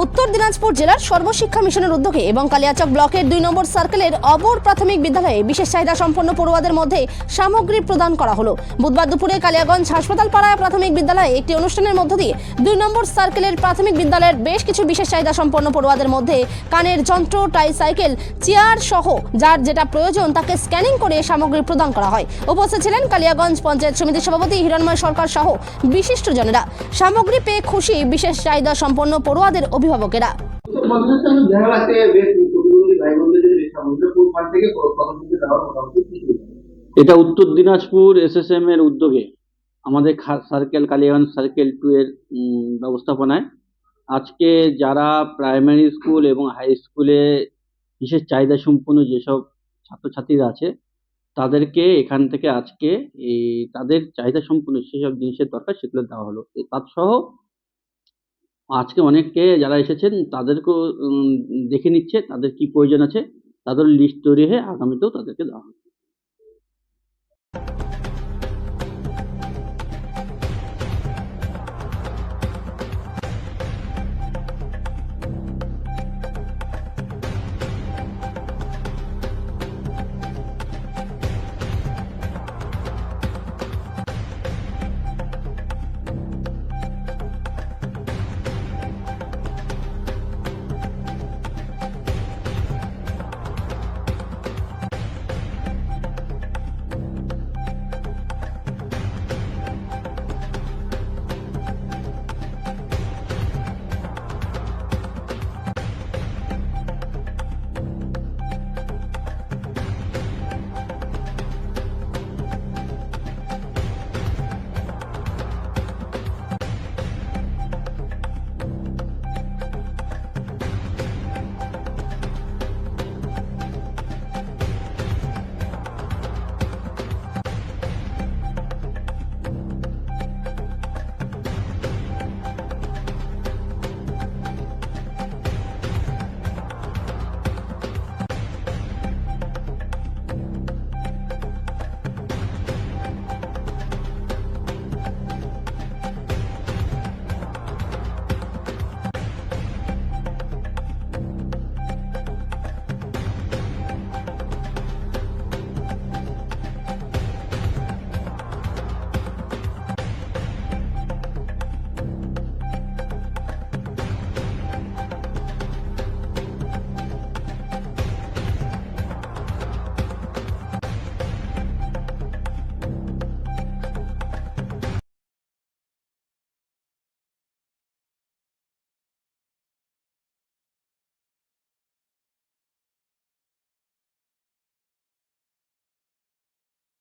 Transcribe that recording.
উত্তর দিনাজপুর জেলার সর্বশিক্ষা মিশনের উদ্যোগে এবং কালিয়াচক ব্লকের 2 নম্বর সার্কেলের অবর প্রাথমিক বিদ্যালয়ে বিশেষ চাহিদা সম্পন্ন পড়ুয়াদের মধ্যে সামগ্রী প্রদান করা হলো। বুধবার দুপুরে কালিয়াগঞ্জ হাসপাতাল পাড়া প্রাথমিক বিদ্যালয়ে একটি অনুষ্ঠানের মধ্য দিয়ে 2 নম্বর সার্কেলের প্রাথমিক বিদ্যালয়ের বেশ কিছু বিশেষ চাহিদা সম্পন্ন পড়ুয়াদের মধ্যে কানের যন্ত্র, ট্রাইসাইকেল, চেয়ার সহ যার যেটা প্রয়োজন তাকে স্ক্যানিং করে সামগ্রী প্রদান করা হয়। উপস্থিত ছিলেন কালিয়াগঞ্জ পঞ্চায়েত সমিতির সভাপতি হিরণময় সরকার সহ বিশিষ্টজনেরা। সামগ্রী পেয়ে খুশি বিশেষ চাহিদা সম্পন্ন পড়ুয়াদের অভিভাবকেরা। এটা উত্তর দিনাজপুর এসএসএম এর উদ্যোগে আমাদের সার্কেল কালিয়াগঞ্জ সার্কেল 2 এর ব্যবস্থাপনায় আজকে যারা প্রাইমারি স্কুল এবং হাই স্কুলে বিশেষ চাহিদা সম্পন্ন যেসব ছাত্রছাত্রীরা আছে তাদেরকে এখান থেকে আজকে তাদের চাহিদা সম্পন্ন সেসব জিনিসের দরকার সেগুলো দেওয়া হলো। তার সহ আজকে অনেকে যারা এসেছেন তাদেরকেও দেখে নিচ্ছে তাদের কি প্রয়োজন আছে, তাদের লিস্ট তৈরি হয়ে আগামীতেও তাদেরকে দেওয়া হবে।